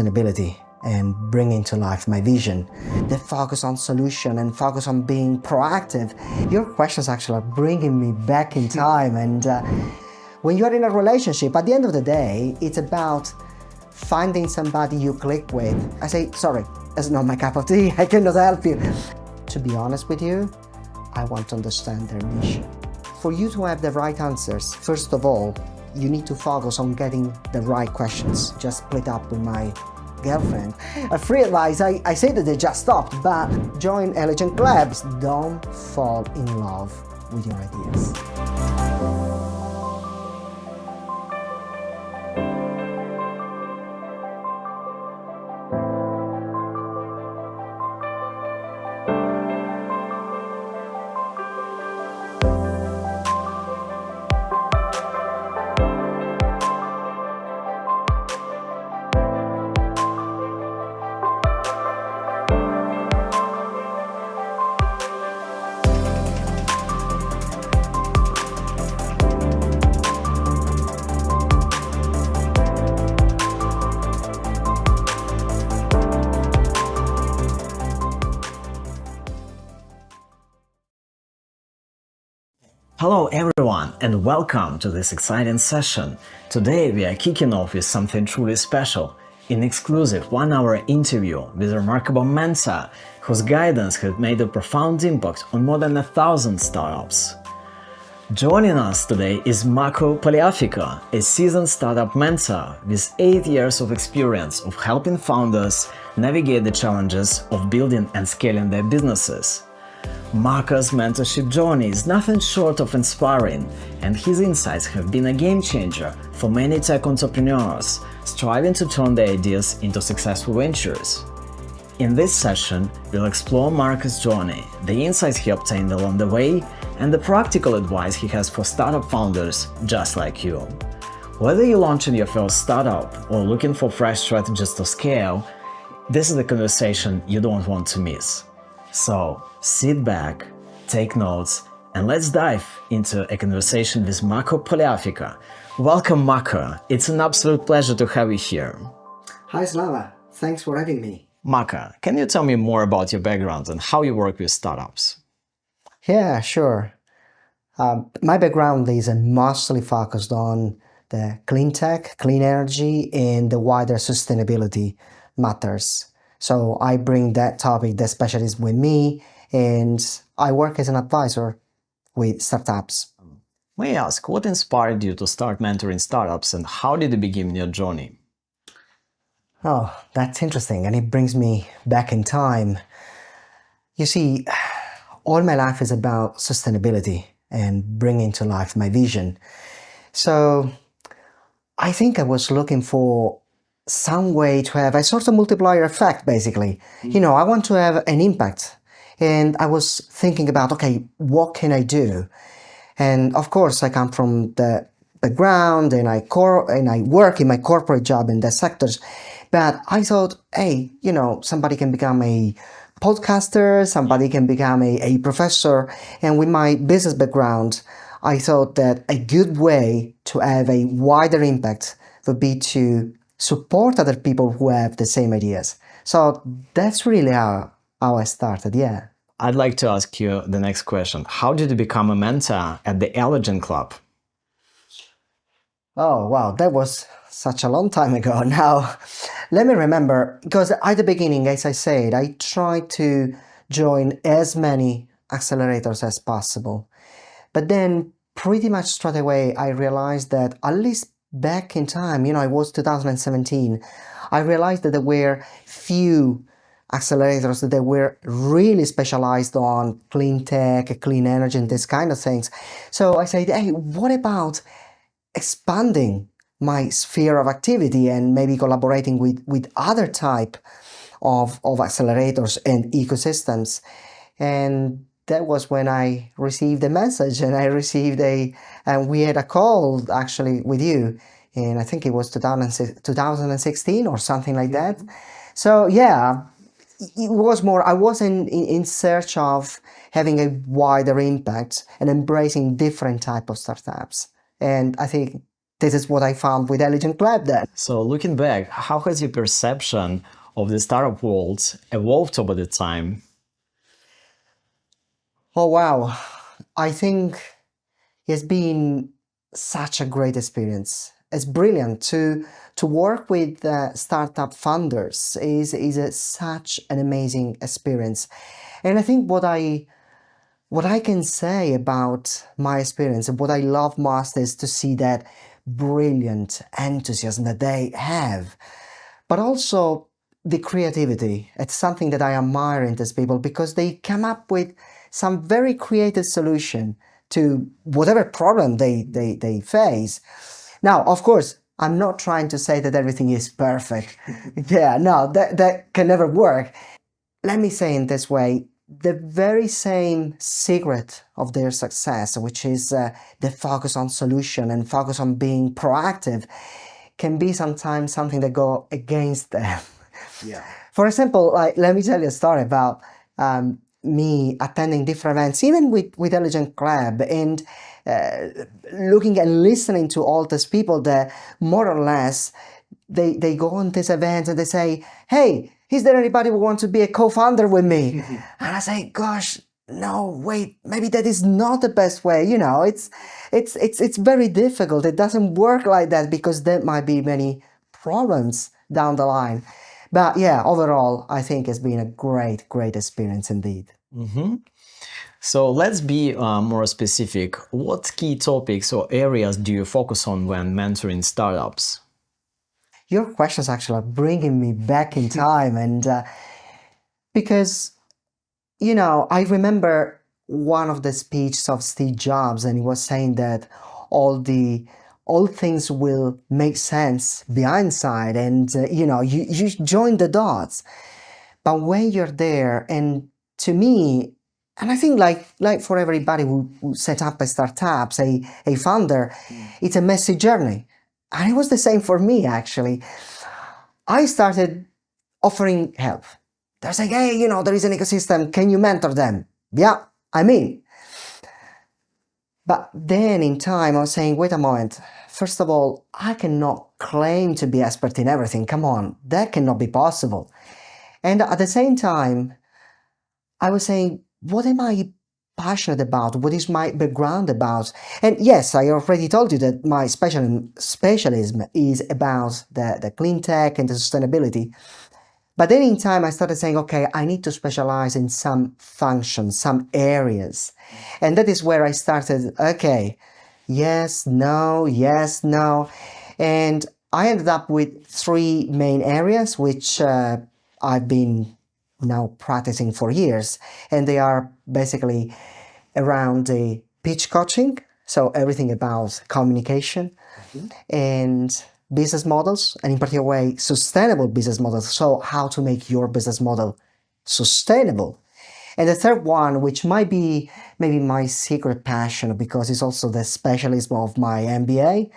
sustainability and bringing to life my vision. The focus on solution and focus on being proactive. Your questions actually are bringing me back in time. And when you're in a relationship, at the end of the day, it's about finding somebody you click with. I say, sorry, that's not my cup of tea. I cannot help you. To be honest with you, I want to understand their mission. For you to have the right answers, first of all, you need to focus on getting the right questions. Just split up with my girlfriend. A free advice, I say that they just stopped, but join Eligent clubs. Don't fall in love with your ideas. Hello everyone and welcome to this exciting session. Today we are kicking off with something truly special, an exclusive 1-hour interview with a remarkable mentor whose guidance has made a profound impact on more than 1,000 startups. Joining us today is Marco Poliafico, a seasoned startup mentor with 8 years of experience of helping founders navigate the challenges of building and scaling their businesses. Marco's mentorship journey is nothing short of inspiring, and his insights have been a game changer for many tech entrepreneurs striving to turn their ideas into successful ventures. In this session, we'll explore Marco's journey, the insights he obtained along the way, and the practical advice he has for startup founders just like you. Whether you're launching your first startup or looking for fresh strategies to scale, this is a conversation you don't want to miss. So, sit back, take notes, and let's dive into a conversation with Marco Poliafico. Welcome, Marco. It's an absolute pleasure to have you here. Hi, Slava. Thanks for having me. Marco, can you tell me more about your background and how you work with startups? Yeah, sure. My background is mostly focused on the clean tech, clean energy, and the wider sustainability matters. So I bring that topic, that specialism with me, and I work as an advisor with startups. May I ask, what inspired you to start mentoring startups and how did you begin your journey? Oh, that's interesting, and it brings me back in time. You see, all my life is about sustainability and bringing to life my vision. So I think I was looking for some way to have a sort of multiplier effect, basically. You know, I want to have an impact. And I was thinking about, okay, what can I do? And of course, I come from the background and I work in my corporate job in the sectors. But I thought, hey, you know, somebody can become a podcaster, somebody can become a professor. And with my business background, I thought that a good way to have a wider impact would be to support other people who have the same ideas. So that's really how I started, yeah. I'd like to ask you the next question. How did you become a mentor at the Eligent Club? Oh, wow, that was such a long time ago now. Let me remember, because at the beginning, as I said, I tried to join as many accelerators as possible. But then pretty much straight away, I realized that at least back in time, you know, it was 2017, I realized that there were few accelerators that were really specialized on clean tech, clean energy, and this kind of things. So I said, hey, what about expanding my sphere of activity and maybe collaborating with other type of accelerators and ecosystems? And that was when I received a message and and we had a call actually with you, and I think it was 2016 or something like that. So yeah, it was more, I was in search of having a wider impact and embracing different type of startups. And I think this is what I found with Eligent Club then. So looking back, how has your perception of the startup world evolved over the time? Oh wow, I think it's been such a great experience. It's brilliant to work with startup founders such an amazing experience. And I think what I can say about my experience and what I love most is to see that brilliant enthusiasm that they have, but also the creativity. It's something that I admire in these people because they come up with some very creative solution to whatever problem they face. Now, of course, I'm not trying to say that everything is perfect. Yeah, no, that can never work. Let me say in this way, the very same secret of their success, which is the focus on solution and focus on being proactive, can be sometimes something that go against them. Yeah. For example, like, let me tell you a story about me attending different events, even with Eligent Club, and looking and listening to all these people that more or less they go on these events and they say, hey, is there anybody who wants to be a co-founder with me? And I say, gosh, no, wait, maybe that is not the best way. You know, it's very difficult. It doesn't work like that because there might be many problems down the line. But yeah, overall, I think it's been a great, great experience indeed. So let's be more specific. What key topics or areas do you focus on when mentoring startups? Your questions actually are bringing me back in time, and because, you know, I remember one of the speeches of Steve Jobs, and he was saying that all things will make sense behind side, and you know, you join the dots. But when you're there, and to me, and I think like for everybody who set up a startup, a founder, it's a messy journey. And it was the same for me, actually. I started offering help. They're saying, hey, you know, there is an ecosystem. Can you mentor them? Yeah, I'm in. But then in time, I was saying, wait a moment. First of all, I cannot claim to be expert in everything. Come on, that cannot be possible. And at the same time, I was saying, what am I passionate about? What is my background about? And yes, I already told you that my specialism is about the clean tech and the sustainability. But then in time, I started saying, okay, I need to specialize in some functions, some areas. And that is where I started, okay, yes, no, yes, no. And I ended up with three main areas, which I've been now practicing for years. And they are basically around the pitch coaching, so everything about communication and business models, and in particular way, sustainable business models. So how to make your business model sustainable. And the third one, which might be maybe my secret passion because it's also the specialism of my MBA,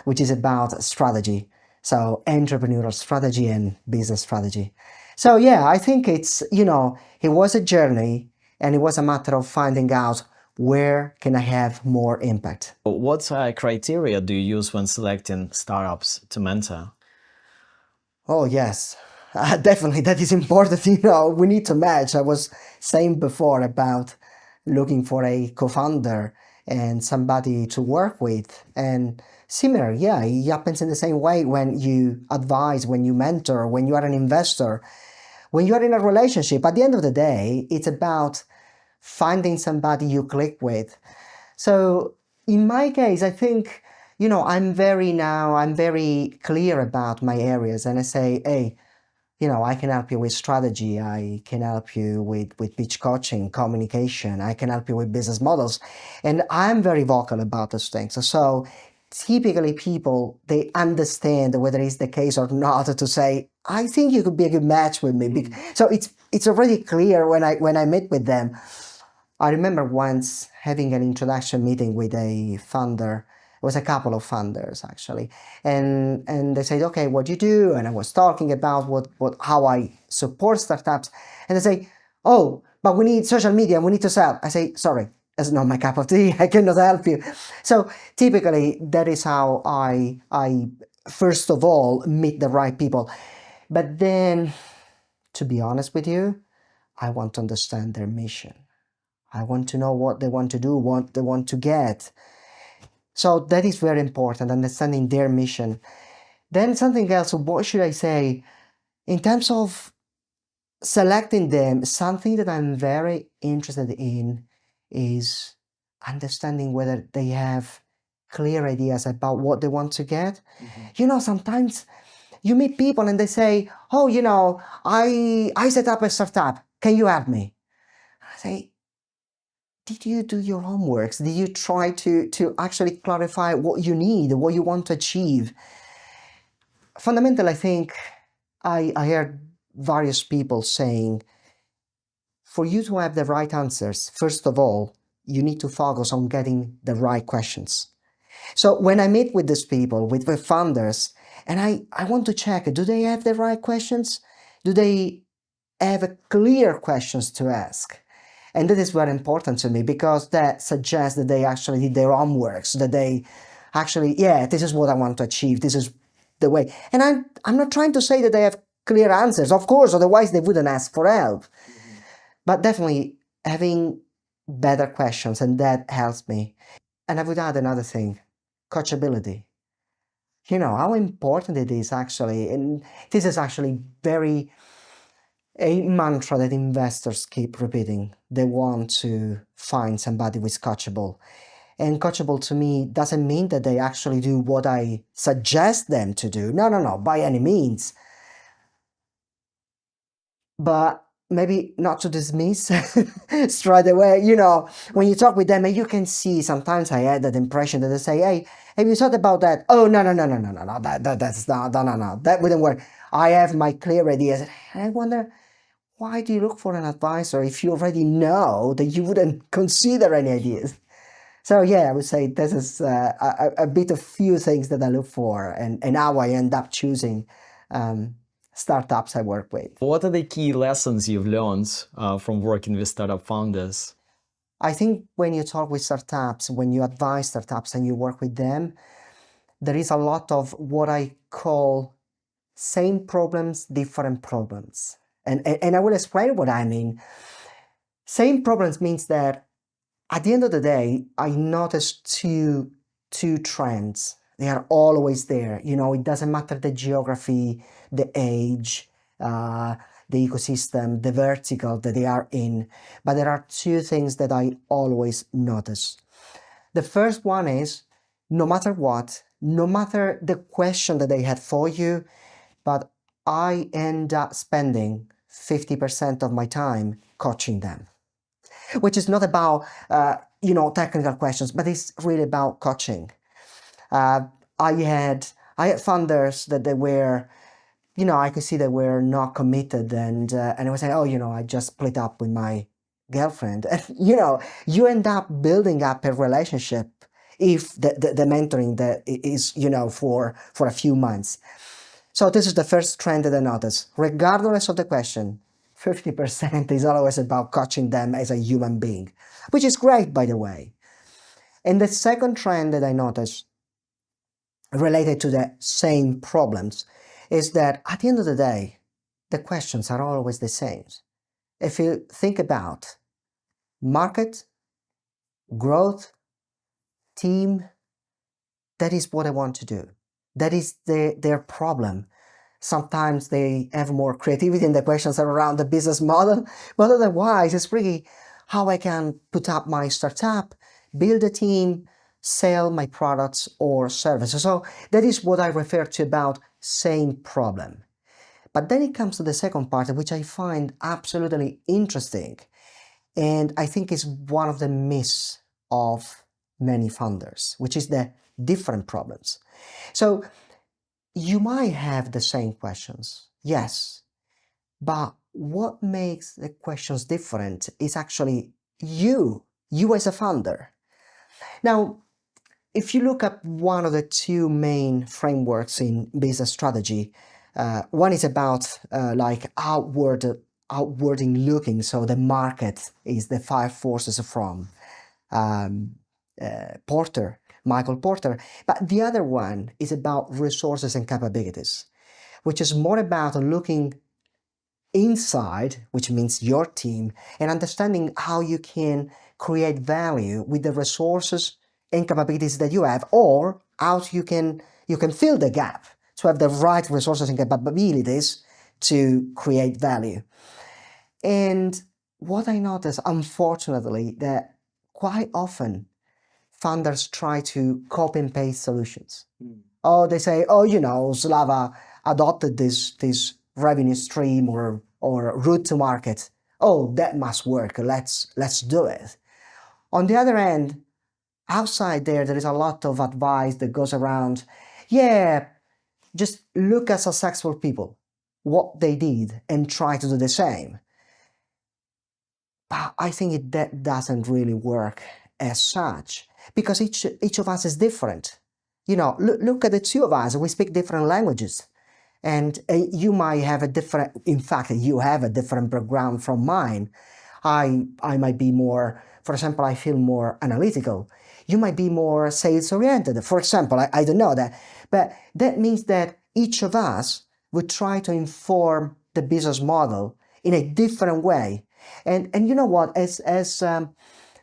which is about strategy. So entrepreneurial strategy and business strategy. So yeah, I think it's, you know, it was a journey and it was a matter of finding out where can I have more impact. What criteria do you use when selecting startups to mentor? Oh yes, definitely that is important. You know, we need to match. I was saying before about looking for a co-founder and somebody to work with, and similar, yeah, it happens in the same way when you advise, when you mentor, when you are an investor, when you are in a relationship. At the end of the day, it's about finding somebody you click with. So in my case, I think, you know, I'm very clear about my areas, and I say, hey, you know, I can help you with strategy, I can help you with pitch coaching, communication, I can help you with business models. And I'm very vocal about those things. So typically people, they understand whether it's the case or not to say, I think you could be a good match with me. So it's already clear when I meet with them. I remember once having an introduction meeting with a funder. It was a couple of funders actually, and they said, okay, what do you do? And I was talking about how I support startups, and they say, oh, but we need social media, we need to sell. I say, sorry, It's not my cup of tea. I cannot help you. So typically, that is how I first of all meet the right people. But then, to be honest with you, I want to understand their mission. I want to know what they want to do, what they want to get. So that is very important, understanding their mission. Then something else, what should I say? In terms of selecting them, something that I'm very interested in is understanding whether they have clear ideas about what they want to get. Sometimes you meet people and they say, "Oh, I set up a startup. Can you help me?" I say, did you do your homeworks? Did you try to actually clarify what you need, what you want to achieve? Fundamentally, I think I heard various people saying, for you to have the right answers, first of all, you need to focus on getting the right questions. So when I meet with these people, with the founders, and I want to check, do they have the right questions? Do they have clear questions to ask? And that is very important to me because that suggests that they actually did their homework, so that they actually, yeah, this is what I want to achieve. This is the way. And I'm not trying to say that they have clear answers, of course, otherwise they wouldn't ask for help. But definitely having better questions, and that helps me. And I would add another thing, coachability. How important it is actually, and this is actually very a mantra that investors keep repeating. They want to find somebody who is coachable. And coachable to me doesn't mean that they actually do what I suggest them to do. No, no, no, by any means. But maybe not to dismiss straight away. When you talk with them, and you can see sometimes I had that impression that they say, "Hey, have you thought about that?" "Oh, no, no, no, no, no, no, no, that's not, no, no, no, that wouldn't work. I have my clear ideas." And I wonder, why do you look for an advisor if you already know that you wouldn't consider any ideas? So yeah, I would say this is a bit of few things that I look for, and how I end up choosing startups I work with. What are the key lessons you've learned from working with startup founders? I think when you talk with startups, when you advise startups and you work with them, there is a lot of what I call same problems, different problems. And I will explain what I mean. Same problems means that at the end of the day, I noticed two trends. They are always there. It doesn't matter the geography, the age, the ecosystem, the vertical that they are in. But there are two things that I always notice. The first one is, no matter what, no matter the question that they had for you, but I end up spending 50% of my time coaching them, which is not about technical questions, but it's really about coaching. I had founders that they were, I could see they were not committed, and I was saying, "Oh, I just split up with my girlfriend," and you end up building up a relationship if the mentoring that is for a few months. So this is the first trend that I noticed. Regardless of the question, 50% is always about coaching them as a human being, which is great, by the way. And the second trend that I noticed related to the same problems is that at the end of the day, the questions are always the same. If you think about market, growth, team, that is what I want to do. That is their problem. Sometimes they have more creativity and the questions are around the business model, but otherwise it's really how I can put up my startup, build a team, sell my products or services. So that is what I refer to about same problem. But then it comes to the second part, which I find absolutely interesting, and I think is one of the myths of many founders, which is the different problems. So you might have the same questions, yes, but what makes the questions different is actually you as a founder. Now, if you look at one of the two main frameworks in business strategy, one is about like outwarding looking, so the market is the five forces from. Michael Porter. But the other one is about resources and capabilities, which is more about looking inside, which means your team, and understanding how you can create value with the resources and capabilities that you have, or how you can fill the gap to have the right resources and capabilities to create value. And what I notice, unfortunately, that quite often funders try to copy and paste solutions. Oh, they say, oh, Slava adopted this revenue stream or route to market. Oh, that must work. Let's do it. On the other hand, outside there is a lot of advice that goes around. Yeah, just look at successful people, what they did, and try to do the same. But I think that doesn't really work as such, because each of us is different. Look at the two of us. We speak different languages, and you might have a different. In fact, you have a different background from mine. I might be more, for example, I feel more analytical. You might be more sales oriented. For example, I don't know that, but that means that each of us would try to inform the business model in a different way. And you know what? As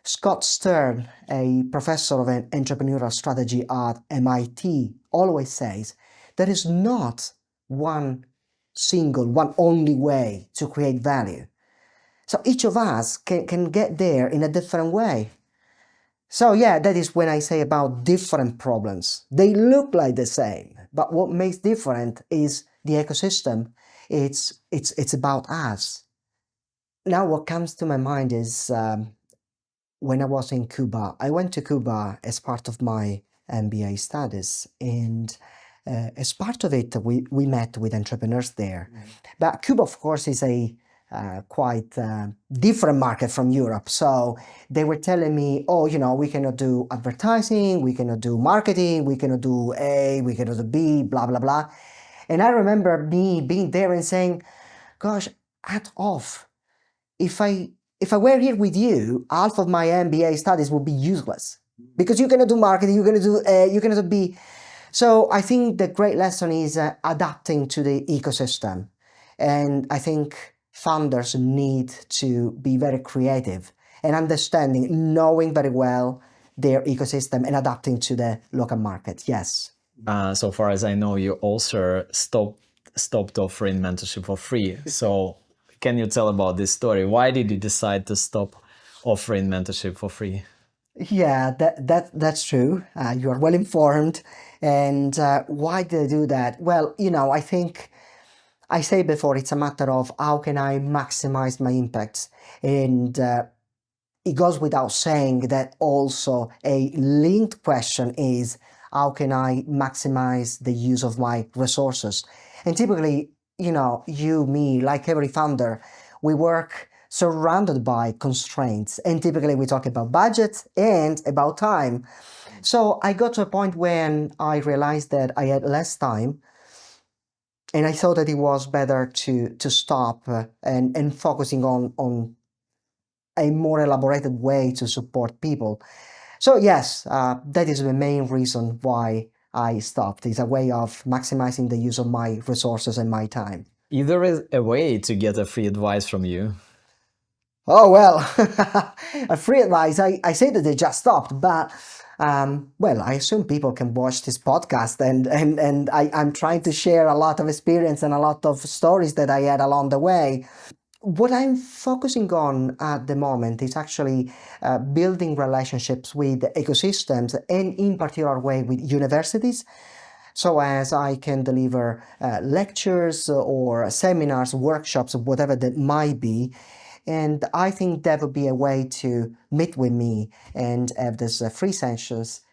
Scott Stern, a professor of entrepreneurial strategy at MIT, always says, there is not one only way to create value. So each of us can get there in a different way. So yeah, that is when I say about different problems. They look like the same, but what makes different is the ecosystem. It's about us. Now what comes to my mind is when I was in Cuba. I went to Cuba as part of my MBA studies, and as part of it, we met with entrepreneurs there. But Cuba, of course, is a quite different market from Europe. So they were telling me, oh, we cannot do advertising, we cannot do marketing, we cannot do A, we cannot do B, blah, blah, blah. And I remember me being there and saying, gosh, hat off. If I were here with you, half of my MBA studies would be useless, because you're going to do marketing, you're going to do A, you're going to do B. So I think the great lesson is adapting to the ecosystem. And I think founders need to be very creative and understanding, knowing very well their ecosystem and adapting to the local market. Yes. So far as I know, you also stopped offering mentorship for free. So can you tell about this story? Why did you decide to stop offering mentorship for free? Yeah, that's true. You are well informed. And why did I do that? Well, I think I say before, it's a matter of how can I maximize my impact. And it goes without saying that also a linked question is, how can I maximize the use of my resources? And typically, you, me, like every founder, we work surrounded by constraints. And typically we talk about budget and about time. So I got to a point when I realized that I had less time, and I thought that it was better to stop and focusing on a more elaborated way to support people. So yes, that is the main reason why I stopped. It's a way of maximizing the use of my resources and my time. Is there a way to get a free advice from you? Oh, well, a free advice. I say that they just stopped, but well, I assume people can watch this podcast, and I'm trying to share a lot of experience and a lot of stories that I had along the way. What I'm focusing on at the moment is actually building relationships with ecosystems, and in particular way with universities, so as I can deliver lectures or seminars, workshops, whatever that might be. And I think that would be a way to meet with me and have this free sessions.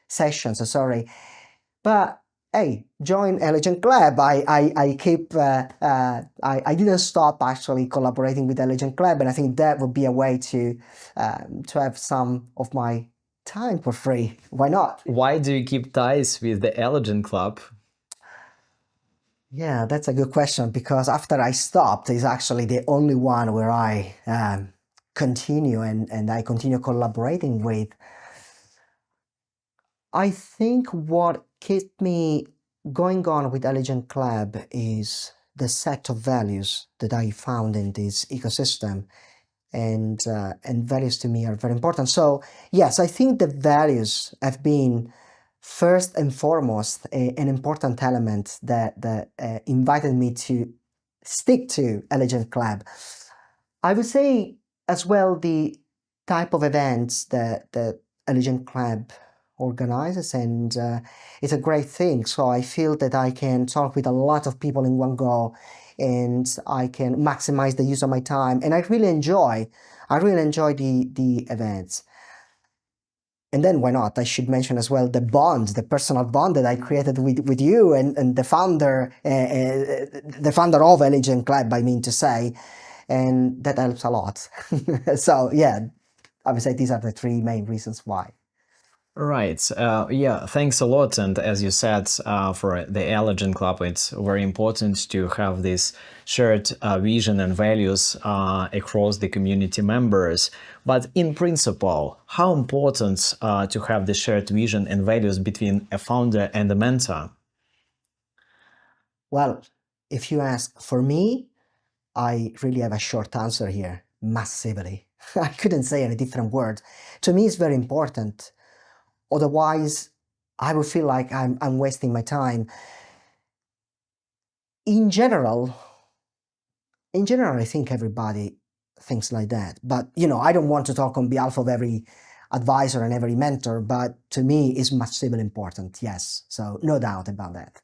But hey, join Eligent Club. I keep I didn't stop actually collaborating with Eligent Club, and I think that would be a way to have some of my time for free. Why not? Why do you keep ties with the Eligent Club? Yeah, that's a good question, because after I stopped, it's actually the only one where I continue and I continue collaborating with. I think what kept me going on with Eligent Club is the set of values that I found in this ecosystem, and values to me are very important. So yes, I think the values have been first and foremost an important element that invited me to stick to Elegant Club. I would say as well the type of events that Elegant Club organizes, and it's a great thing. So I feel that I can talk with a lot of people in one go, and I can maximize the use of my time, and I really enjoy the events. And then why not? I should mention as well the bond, the personal bond that I created with you and the founder of Eligent Club, I mean to say, and that helps a lot. So yeah, I would say these are the three main reasons why. Right. Yeah, thanks a lot. And as you said, for the Eligent Club, it's very important to have this shared vision and values across the community members. But in principle, how important to have the shared vision and values between a founder and a mentor? Well, if you ask for me, I really have a short answer here. Massively. I couldn't say any different word. To me, it's very important. Otherwise, I would feel like I'm wasting my time. In general, I think everybody thinks like that. But I don't want to talk on behalf of every advisor and every mentor, but to me, it's massively important. Yes. So no doubt about that.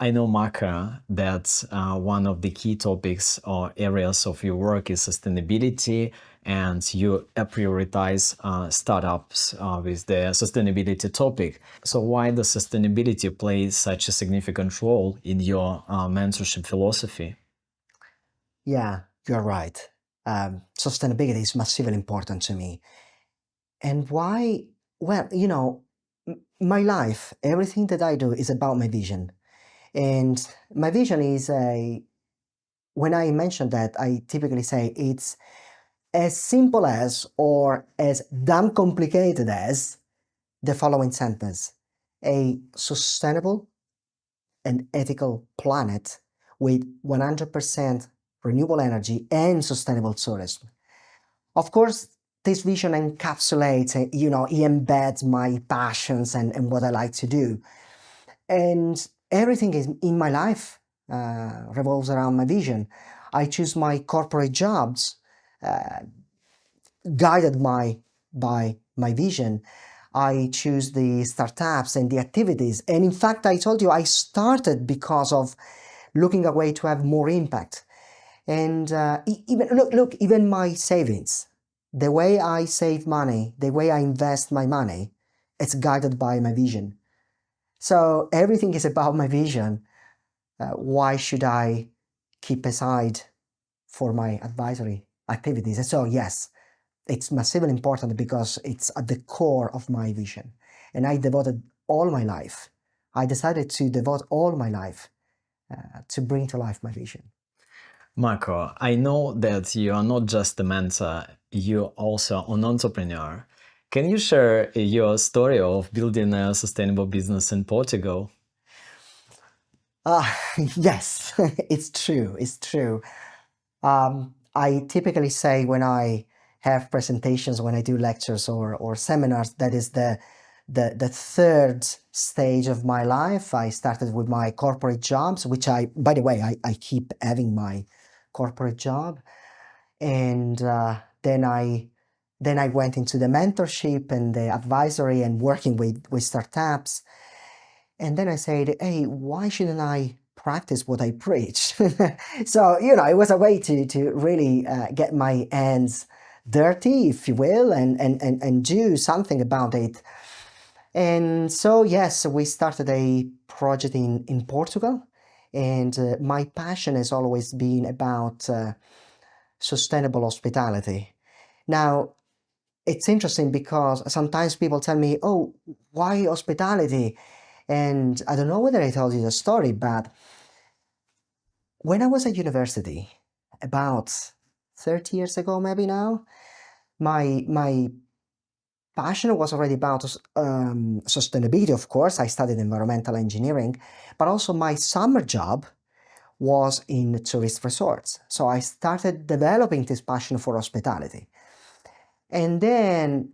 I know, Maka, that one of the key topics or areas of your work is sustainability, and you prioritize startups with the sustainability topic. So why does sustainability play such a significant role in your mentorship philosophy? Yeah, you're right. Sustainability is massively important to me. And why? Well, my life, everything that I do is about my vision. And my vision is when I mention that, I typically say it's as simple as or as damn complicated as the following sentence: a sustainable and ethical planet with 100% renewable energy and sustainable tourism. Of course, this vision encapsulates, it embeds my passions and what I like to do. And everything is in my life revolves around my vision. I choose my corporate jobs uh, guided by my vision. I choose the startups and the activities. And in fact, I told you I started because of looking a way to have more impact. And even look, even my savings, the way I save money, the way I invest my money, it's guided by my vision. So everything is about my vision. Why should I keep aside for my advisory activities? And so yes, it's massively important because it's at the core of my vision. And I devoted all my life. I decided to devote all my life to bring to life my vision. Marco, I know that you are not just a mentor, you're also an entrepreneur. Can you share your story of building a sustainable business in Portugal? Yes, it's true. It's true. I typically say when I have presentations, when I do lectures or seminars, that is the third stage of my life. I started with my corporate jobs, which by the way, I keep having my corporate job, and then I went into the mentorship and the advisory and working with startups. And then I said, hey, why shouldn't I practice what I preach? So, it was a way to really get my hands dirty, if you will, and do something about it. And so, yes, we started a project in Portugal. And my passion has always been about sustainable hospitality. Now, it's interesting because sometimes people tell me, oh, why hospitality? And I don't know whether I told you the story, but when I was at university, about 30 years ago, maybe now, my passion was already about sustainability, of course. I studied environmental engineering, but also my summer job was in tourist resorts. So I started developing this passion for hospitality. And then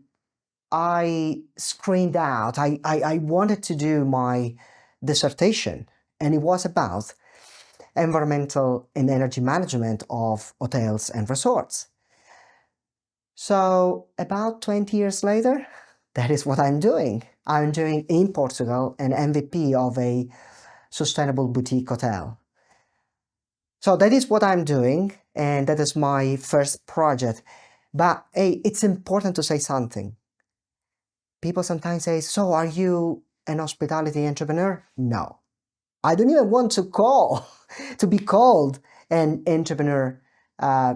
I screened out, I wanted to do my dissertation, and it was about environmental and energy management of hotels and resorts. So about 20 years later, that is what I'm doing. I'm doing in Portugal an MVP of a sustainable boutique hotel. So that is what I'm doing, and that is my first project. But hey, it's important to say something. People sometimes say, so are you an hospitality entrepreneur? No. I don't even want to be called an entrepreneur,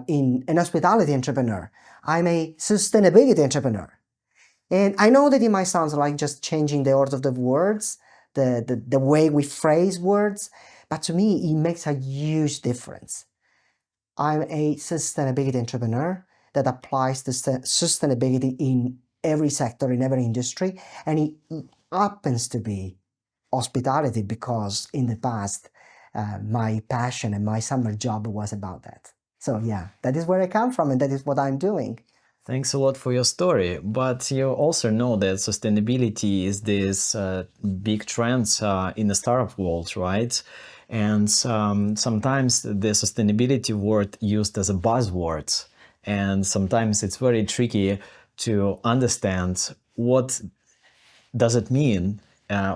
in an hospitality entrepreneur. I'm a sustainability entrepreneur. And I know that it might sound like just changing the order of the words, the way we phrase words, but to me, it makes a huge difference. I'm a sustainability entrepreneur that applies the sustainability in every sector, in every industry, and it happens to be hospitality because in the past, my passion and my summer job was about that. So yeah, that is where I come from and that is what I'm doing. Thanks a lot for your story, but you also know that sustainability is this big trend in the startup world, right? And sometimes the sustainability word used as a buzzword, and sometimes it's very tricky to understand what does it mean,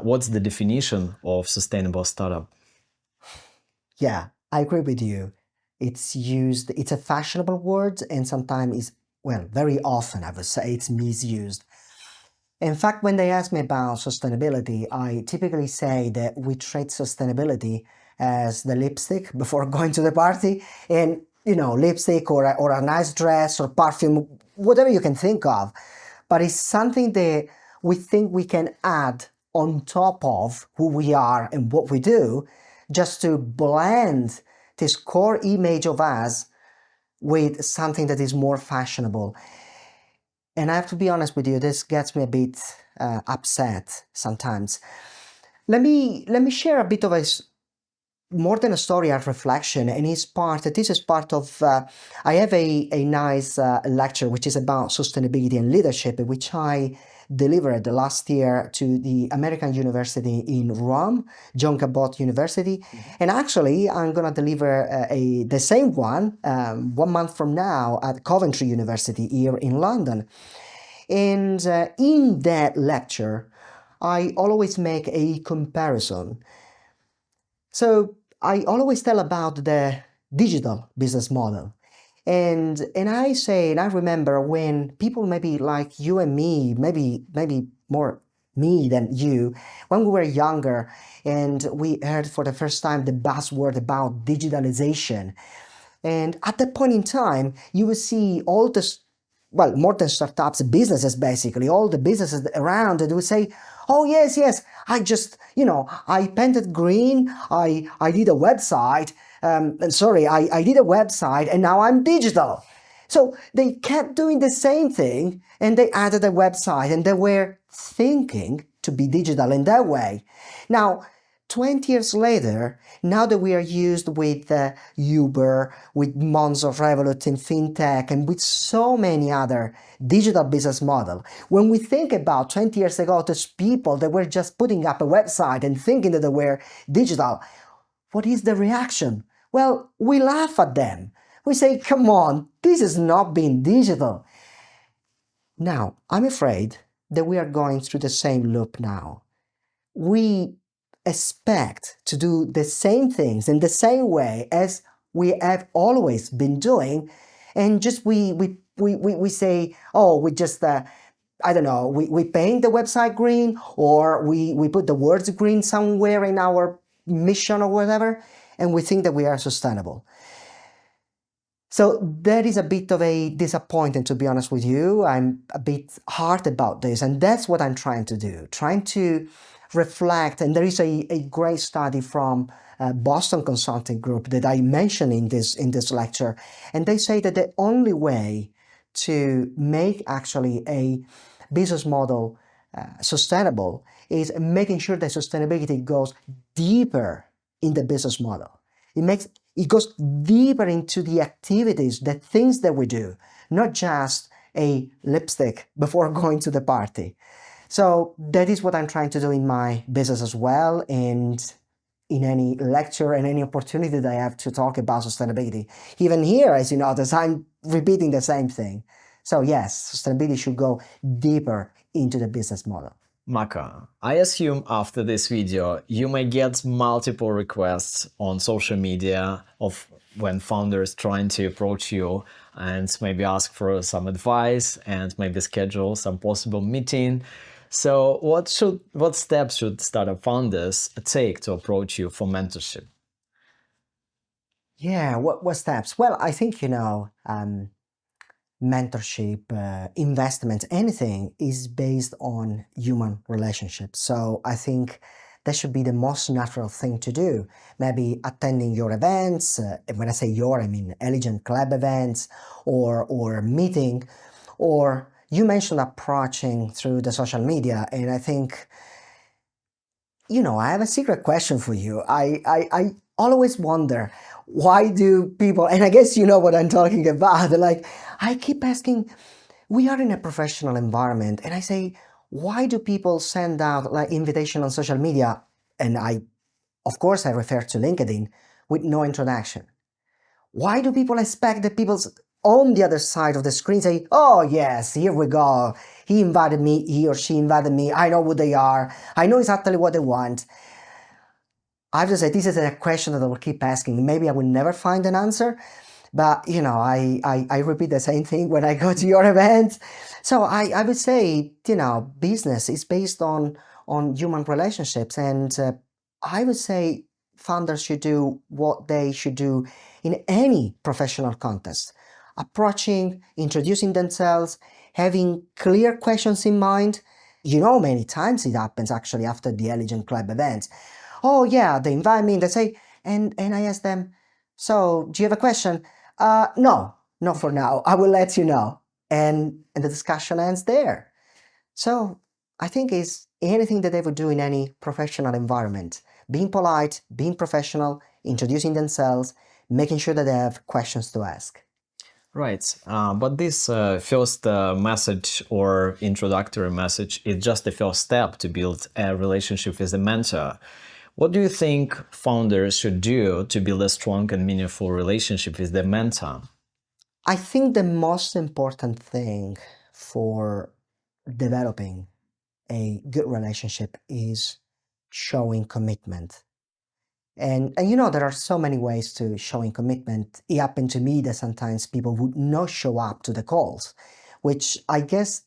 what's the definition of sustainable startup. Yeah, I agree with you. It's used, it's a fashionable word and sometimes is, well, very often I would say it's misused. In fact, when they ask me about sustainability, I typically say that we treat sustainability as the lipstick before going to the party. And, you know, lipstick or a nice dress or perfume, whatever you can think of. But it's something that we think we can add on top of who we are and what we do, just to blend this core image of us with something that is more fashionable. And I have to be honest with you, this gets me a bit upset sometimes. Let me share a bit of a more than a story, a reflection, and this is part of, I have a nice lecture which is about sustainability and leadership, which I delivered last year to the American University in Rome, John Cabot University. And actually, I'm going to deliver the same one 1 month from now at Coventry University here in London. And in that lecture, I always make a comparison. So I always tell about the digital business model. And I say, and I remember when people maybe like you and me, maybe more me than you, when we were younger and we heard for the first time the buzzword about digitalization. And at that point in time, you will see all this, well, more than startups, businesses basically, all the businesses around that will say, oh, yes, yes, I just, I painted green, I did a website, and sorry, I did a website and now I'm digital. So they kept doing the same thing and they added a website and they were thinking to be digital in that way. Now, 20 years later, now that we are used with Uber, with Monzo, Revolut, and FinTech, and with so many other digital business models, when we think about 20 years ago, those people that were just putting up a website and thinking that they were digital, what is the reaction? Well, we laugh at them. We say, come on, this is not being digital. Now, I'm afraid that we are going through the same loop now. We expect to do the same things in the same way as we have always been doing, and just we say, oh, we just I don't know, we paint the website green, or we put the words green somewhere in our mission or whatever, and we think that we are sustainable. So that is a bit of a disappointment, to be honest with you. I'm a bit hard about this, and that's what I'm trying to do, trying to reflect. And there is a great study from Boston Consulting Group that I mentioned in this lecture, and they say that the only way to make actually a business model sustainable is making sure that sustainability goes deeper in the business model. It goes deeper into the activities, the things that we do, not just a lipstick before going to the party. So that is what I'm trying to do in my business as well, and in any lecture and any opportunity that I have to talk about sustainability. Even here, as you notice, I'm repeating the same thing. So yes, sustainability should go deeper into the business model. Maka, I assume after this video you may get multiple requests on social media of when founders trying to approach you and maybe ask for some advice and maybe schedule some possible meeting. So what steps should startup founders take to approach you for mentorship? Yeah, what steps? Well, I think, mentorship, investment, anything is based on human relationships. So I think that should be the most natural thing to do. Maybe attending your events, when I say your, I mean Eligent Club events, or meeting, or you mentioned approaching through the social media, and I think, I have a secret question for you. I always wonder, why do people, and I guess you know what I'm talking about, like, I keep asking, we are in a professional environment, and I say, why do people send out like invitation on social media? And of course, I refer to LinkedIn with no introduction. Why do people expect that people on the other side of the screen say, oh yes, here we go, he or she invited me, I know who they are, I know exactly what they want. I have to say, this is a question that I will keep asking. Maybe I will never find an answer, but I repeat the same thing when I go to your events. So I would say, business is based on human relationships, and I would say founders should do what they should do in any professional context: approaching, introducing themselves, having clear questions in mind. Many times it happens actually after the Eligent Club events. Oh yeah, they invite me and they say, and I ask them, so do you have a question? No, not for now. I will let you know. And the discussion ends there. So I think it's anything that they would do in any professional environment. Being polite, being professional, introducing themselves, making sure that they have questions to ask. Right, but this first message or introductory message is just the first step to build a relationship with a mentor. What do you think founders should do to build a strong and meaningful relationship with their mentor? I think the most important thing for developing a good relationship is showing commitment. And there are so many ways to showing commitment. It happened to me that sometimes people would not show up to the calls, which I guess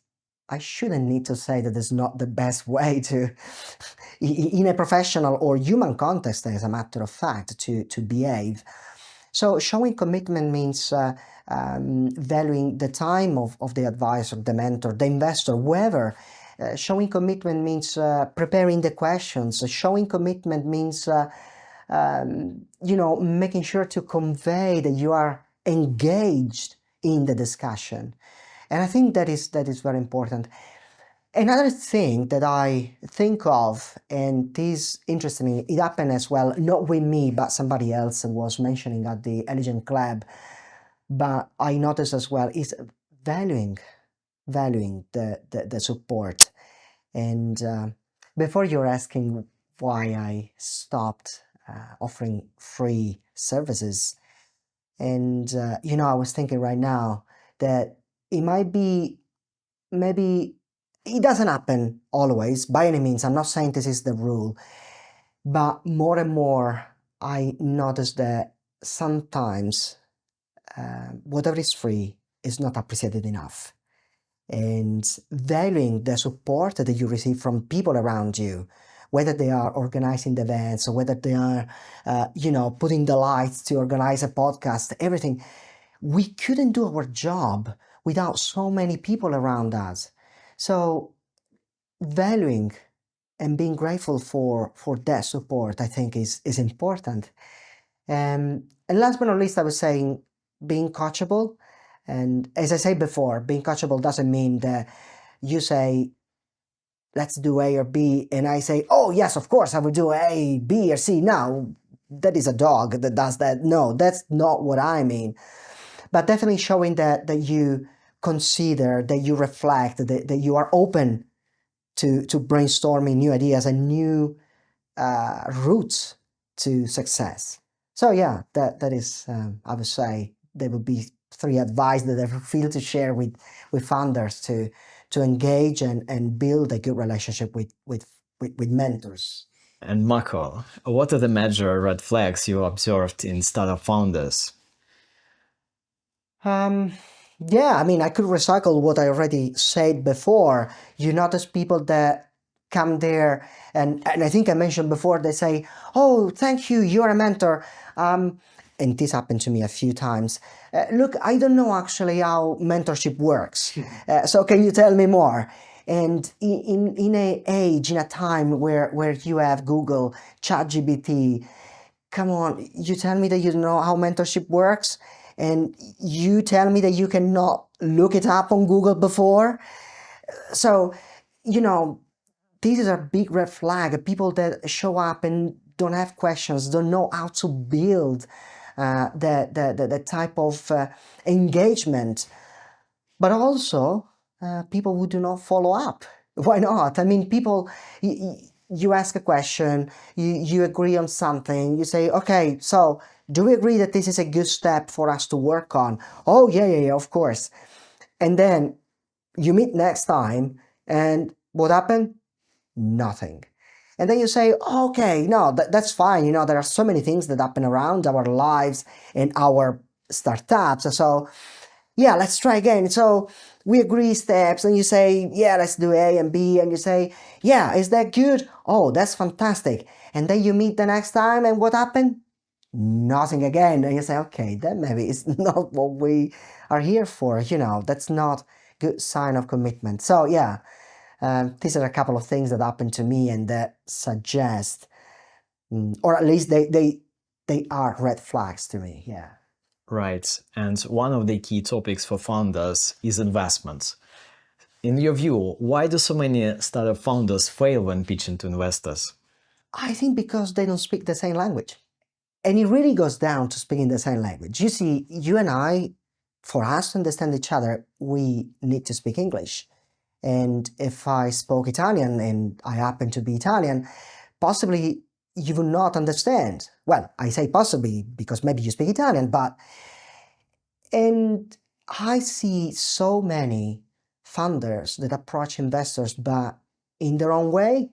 I shouldn't need to say that is not the best way to, in a professional or human context, as a matter of fact, to behave. So showing commitment means valuing the time of the advisor, the mentor, the investor, whoever. Showing commitment means preparing the questions. Showing commitment means making sure to convey that you are engaged in the discussion. And I think that is very important. Another thing that I think of, and this interestingly, it happened as well, not with me, but somebody else was mentioning at the Eligent Club, but I noticed as well, is valuing the support. And before you're asking why I stopped offering free services, and I was thinking right now that it might be, maybe it doesn't happen always by any means. I'm not saying this is the rule, but more and more I notice that sometimes whatever is free is not appreciated enough. And valuing the support that you receive from people around you, whether they are organizing the events or whether they are, putting the lights to organize a podcast, everything. We couldn't do our job without so many people around us. So valuing and being grateful for that support, I think, is important. And last but not least, I was saying being coachable. And as I said before, being coachable doesn't mean that you say, let's do A or B, and I say, oh yes, of course I will do A, B, or C. Now, that is a dog that does that. No, that's not what I mean. But definitely showing that you consider, that you reflect, that you are open to brainstorming new ideas and new routes to success. So yeah, that is, I would say, there would be 3 advice that I feel to share with founders to engage and build a good relationship with mentors. And Marco, what are the major red flags you observed in startup founders? Yeah, I mean, I could recycle what I already said before. You notice people that come there, and I think I mentioned before, they say, oh, thank you, you're a mentor. And this happened to me a few times. Look, I don't know actually how mentorship works. So can you tell me more? And in a age, in a time where you have Google, ChatGPT, come on, you tell me that you know how mentorship works, and you tell me that you cannot look it up on Google before. So, this is a big red flag. People that show up and don't have questions, don't know how to build the type of engagement, but also people who do not follow up. Why not? I mean, people, you ask a question, you agree on something, you say, okay, so do we agree that this is a good step for us to work on? Oh, yeah, of course. And then you meet next time, and what happened? Nothing. And then you say, okay, no, that's fine. There are so many things that happen around our lives and our startups. So yeah, let's try again. So we agree steps, and you say, yeah, let's do A and B, and you say, yeah, is that good? Oh, that's fantastic. And then you meet the next time, and what happened? Nothing again. And you say, okay, that maybe is not what we are here for. That's not good sign of commitment. So yeah, these are a couple of things that happened to me and that suggest, or at least they are red flags to me. Yeah. Right. And one of the key topics for founders is investments. In your view, why do so many startup founders fail when pitching to investors? I think because they don't speak the same language. And it really goes down to speaking the same language. You see, you and I, for us to understand each other, we need to speak English. And if I spoke Italian and I happen to be Italian, possibly you would not understand. Well, I say possibly because maybe you speak Italian, and I see so many funders that approach investors, but in their own way.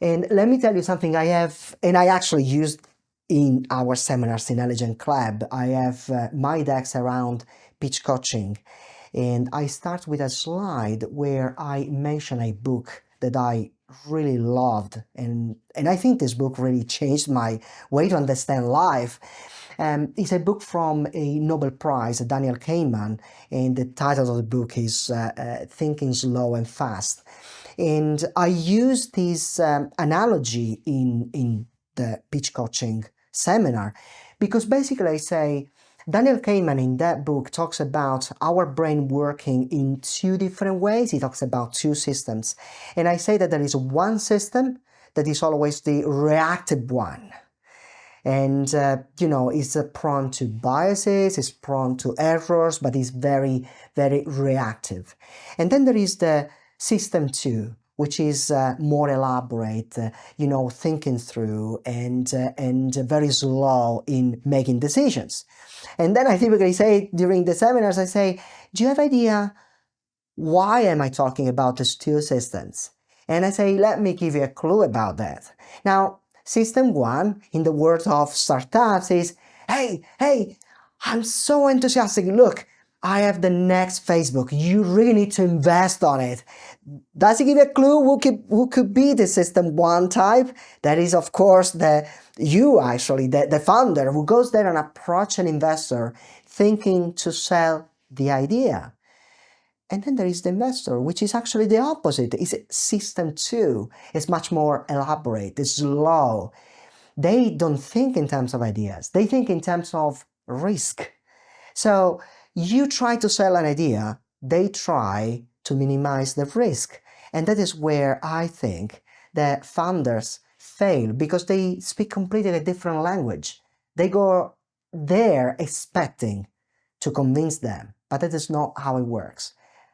And let me tell you something I actually used in our seminars in Eligent Club. I have my decks around pitch coaching, and I start with a slide where I mention a book that I really loved, and I think this book really changed my way to understand life. It's a book from a Nobel Prize, Daniel Kahneman, and the title of the book is Thinking Slow and Fast. And I use this analogy in the pitch coaching seminar because basically I say, Daniel Kahneman in that book talks about our brain working in 2 different ways. He talks about 2 systems. And I say that there is one system that is always the reactive one. And, is prone to biases, is prone to errors, but is very, very reactive. And then there is the system 2, which is more elaborate, thinking through and very slow in making decisions. And then I typically say during the seminars, I say, do you have idea why am I talking about these 2 systems? And I say, let me give you a clue about that. Now, system 1, in the words of startups, is, hey, I'm so enthusiastic. Look, I have the next Facebook. You really need to invest on it. Does it give you a clue who could be the system 1 type? That is, of course, the founder who goes there and approach an investor thinking to sell the idea. And then there is the investor, which is actually the opposite. It's system 2. It's much more elaborate. It's slow. They don't think in terms of ideas. They think in terms of risk. So you try to sell an idea. They try to minimize the risk. And that is where I think that founders fail, because they speak completely a different language. They go there expecting to convince them, but that is not how it works.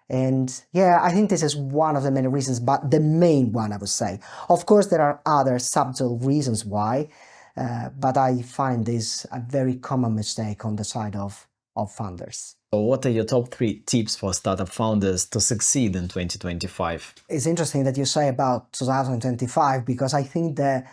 And yeah, I think this is one of the many reasons, but the main one, I would say. Of course, there are other subtle reasons why, but I find this a very common mistake on the side of founders. So what are your top 3 tips for startup founders to succeed in 2025? It's interesting that you say about 2025, because I think that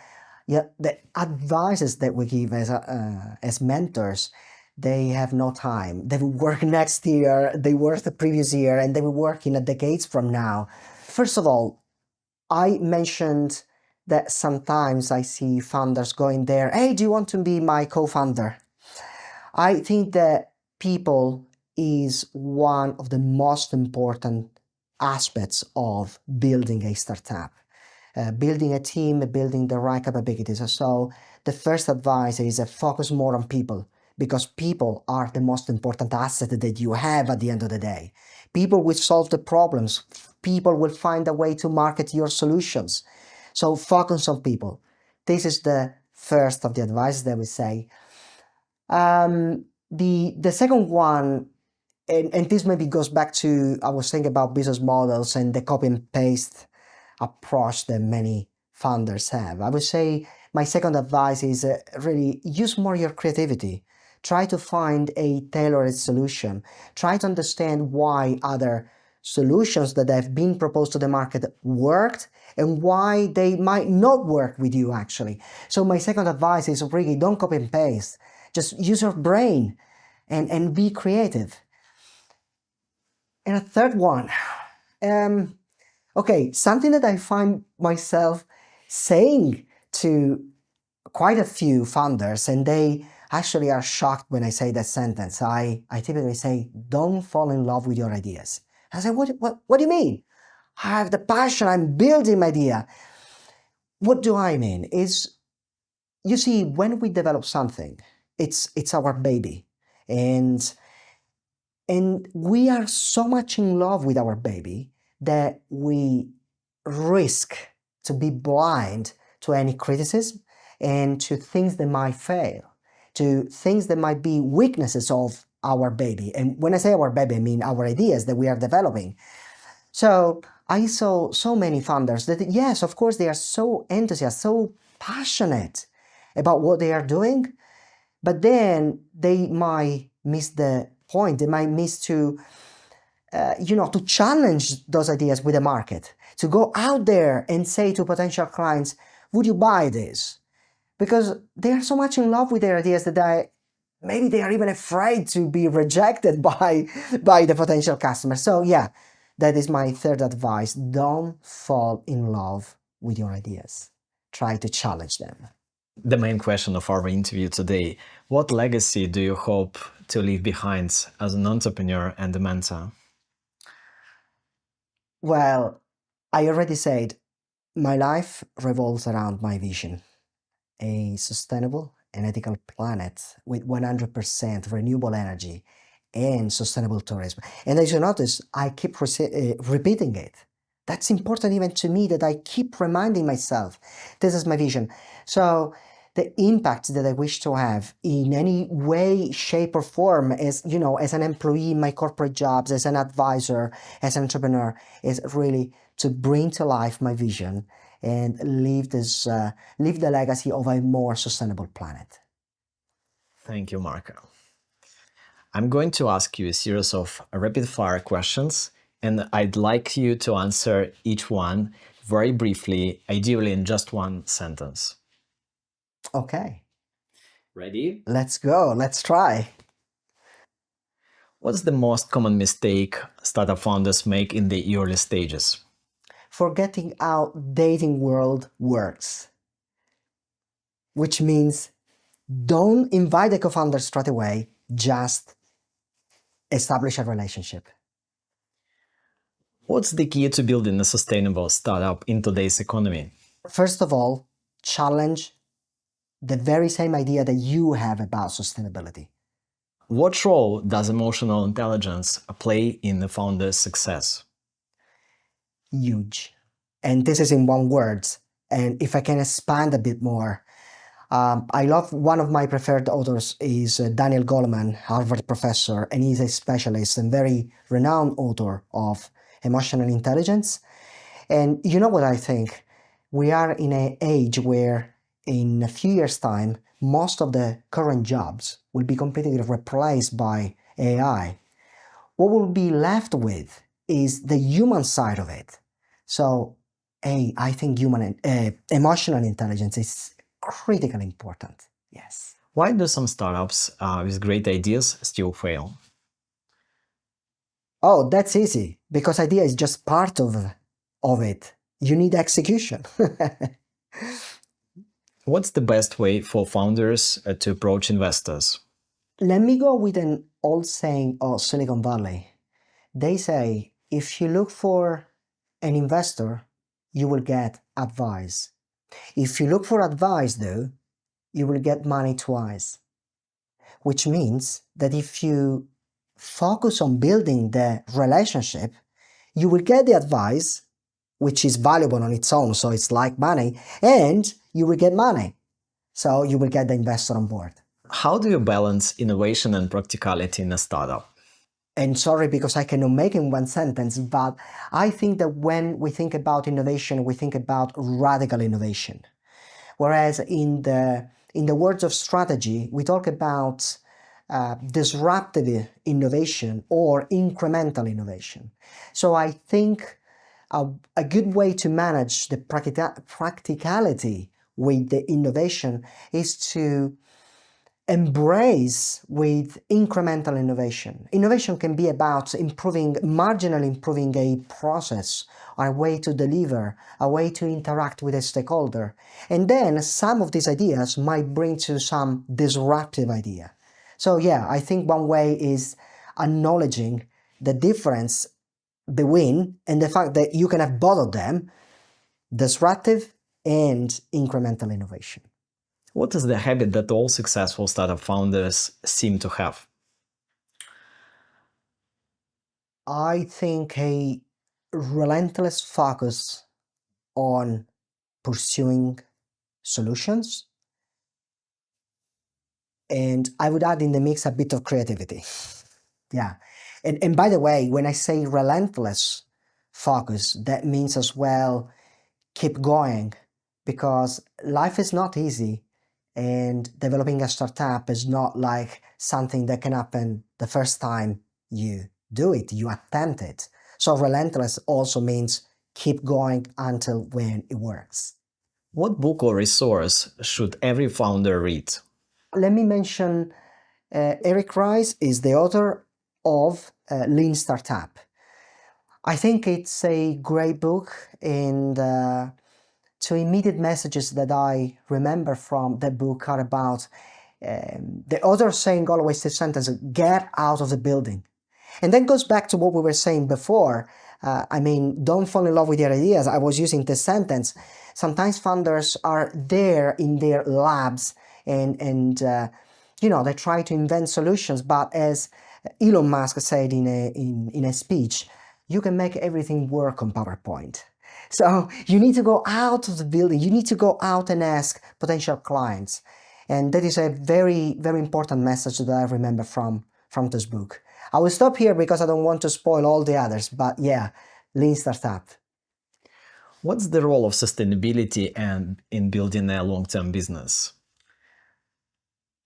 the advices that we give as mentors, they have no time. They will work next year, they work the previous year, and they will work in a decades from now. First of all, I mentioned that sometimes I see founders going there, hey, do you want to be my co-founder? I think that people is one of the most important aspects of building a startup. Building a team, building the right capabilities. So the first advice is focus more on people, because people are the most important asset that you have at the end of the day. People will solve the problems. People will find a way to market your solutions. So focus on people. This is the first of the advice that we say. The second one, and this maybe goes back to, I was thinking about business models and the copy and paste approach that many founders have. I would say my second advice is really use more your creativity. Try to find a tailored solution. Try to understand why other solutions that have been proposed to the market worked and why they might not work with you actually. So my second advice is really don't copy and paste. Just use your brain and be creative. And a third one, okay, something that I find myself saying to quite a few founders, and they actually are shocked when I say that sentence. I typically say, don't fall in love with your ideas. I say, what do you mean? I have the passion, I'm building my idea. What do I mean? Is, you see, when we develop something, it's our baby. And we are so much in love with our baby that we risk to be blind to any criticism and to things that might fail, to things that might be weaknesses of our baby. And when I say our baby, I mean our ideas that we are developing. So I saw so many founders that, yes, of course, they are so enthusiastic, so passionate about what they are doing, but then they might miss the point. They might miss to to challenge those ideas with the market, to go out there and say to potential clients, would you buy this? Because they are so much in love with their ideas that maybe they are even afraid to be rejected by the potential customer. So yeah, that is my third advice. Don't fall in love with your ideas. Try to challenge them. The main question of our interview today: what legacy do you hope to leave behind as an entrepreneur and a mentor? Well, I already said my life revolves around my vision: a sustainable and ethical planet with 100% renewable energy and sustainable tourism. And as you notice, I keep repeating it. That's important even to me, that I keep reminding myself, this is my vision. So the impact that I wish to have in any way, shape or form as an employee in my corporate jobs, as an advisor, as an entrepreneur, is really to bring to life my vision and leave the legacy of a more sustainable planet. Thank you, Marco. I'm going to ask you a series of rapid-fire questions, and I'd like you to answer each one very briefly, ideally in just one sentence. Okay. Ready? Let's go. Let's try. What's the most common mistake startup founders make in the early stages? Forgetting how dating world works. Which means don't invite a co-founder straight away, just establish a relationship. What's the key to building a sustainable startup in today's economy? First of all, challenge the very same idea that you have about sustainability. What role does emotional intelligence play in the founder's success? huge. And this is in one word. And if I can expand a bit more, I love one of my preferred authors is Daniel Goleman, Harvard professor, and he's a specialist and very renowned author of emotional intelligence. And you know what I think? We are in an age where in a few years' time, most of the current jobs will be completely replaced by AI. What we'll be left with is the human side of it. So, I think emotional intelligence is critically important. Yes. Why do some startups with great ideas still fail? Oh, that's easy because idea is just part of it. You need execution. What's the best way for founders to approach investors? Let me go with an old saying of Silicon Valley. They say if you look for an investor, you will get advice. If you look for advice, though, you will get money twice. Which means that if you focus on building the relationship, you will get the advice, which is valuable on its own, so it's like money, and you will get money. So you will get the investor on board. How do you balance innovation and practicality in a startup? And sorry because I cannot make in one sentence, but I think that when we think about innovation, we think about radical innovation. Whereas in the words of strategy, we talk about disruptive innovation or incremental innovation. So I think a good way to manage the practicality with the innovation is to embrace with incremental innovation. Innovation can be about marginally improving a process, a way to deliver, a way to interact with a stakeholder. And then some of these ideas might bring to some disruptive idea. So yeah, I think one way is acknowledging the difference between and the fact that you can have both of them, disruptive and incremental innovation. What is the habit that all successful startup founders seem to have? I think a relentless focus on pursuing solutions. And I would add in the mix a bit of creativity. Yeah. And by the way, when I say relentless focus, that means as well keep going because life is not easy and developing a startup is not like something that can happen the first time you do it, you attempt it. So relentless also means keep going until when it works. What book or resource should every founder read? Let me mention Eric Rice is the author of Lean Startup. I think it's a great book, and two immediate messages that I remember from that book are about the author saying always this sentence, get out of the building. And that goes back to what we were saying before. Don't fall in love with your ideas. I was using this sentence. Sometimes founders are there in their labs and they try to invent solutions. But as Elon Musk said in a speech, you can make everything work on PowerPoint. So you need to go out of the building. You need to go out and ask potential clients. And that is a very, very important message that I remember from this book. I will stop here because I don't want to spoil all the others, but yeah, Lean Startup. What's the role of sustainability and in building a long-term business?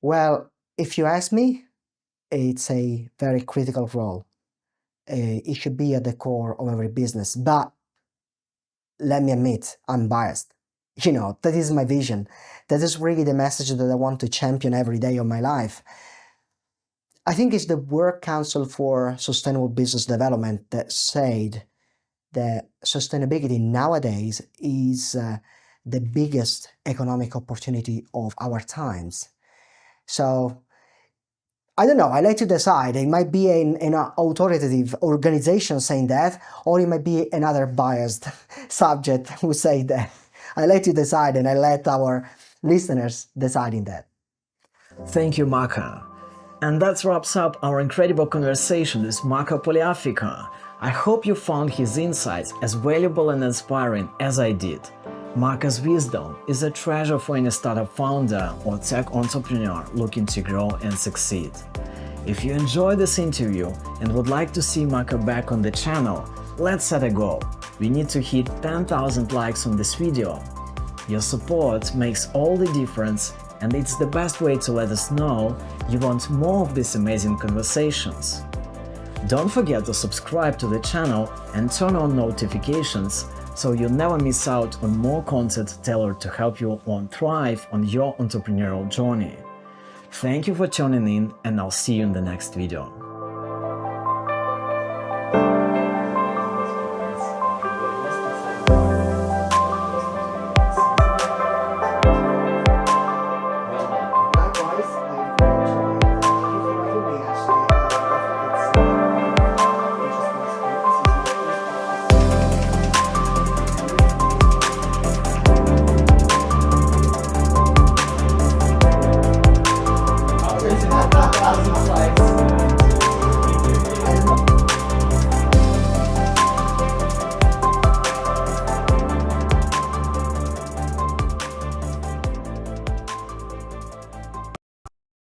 Well, if you ask me, it's a very critical role. It should be at the core of every business, but let me admit, I'm biased. That is my vision. That is really the message that I want to champion every day of my life. I think it's the World Council for Sustainable Business Development that said that sustainability nowadays is the biggest economic opportunity of our times. So, I don't know, I let you decide. It might be an authoritative organization saying that, or it might be another biased subject who say that. I let you decide and I let our listeners decide in that. Thank you, Marco. And that wraps up our incredible conversation with Marco Poliafico. I hope you found his insights as valuable and inspiring as I did. Marco's wisdom is a treasure for any startup founder or tech entrepreneur looking to grow and succeed. If you enjoyed this interview and would like to see Marco back on the channel, let's set a goal. We need to hit 10,000 likes on this video. Your support makes all the difference, and it's the best way to let us know you want more of these amazing conversations. Don't forget to subscribe to the channel and turn on notifications so you'll never miss out on more content tailored to help you thrive on your entrepreneurial journey. Thank you for tuning in, and I'll see you in the next video.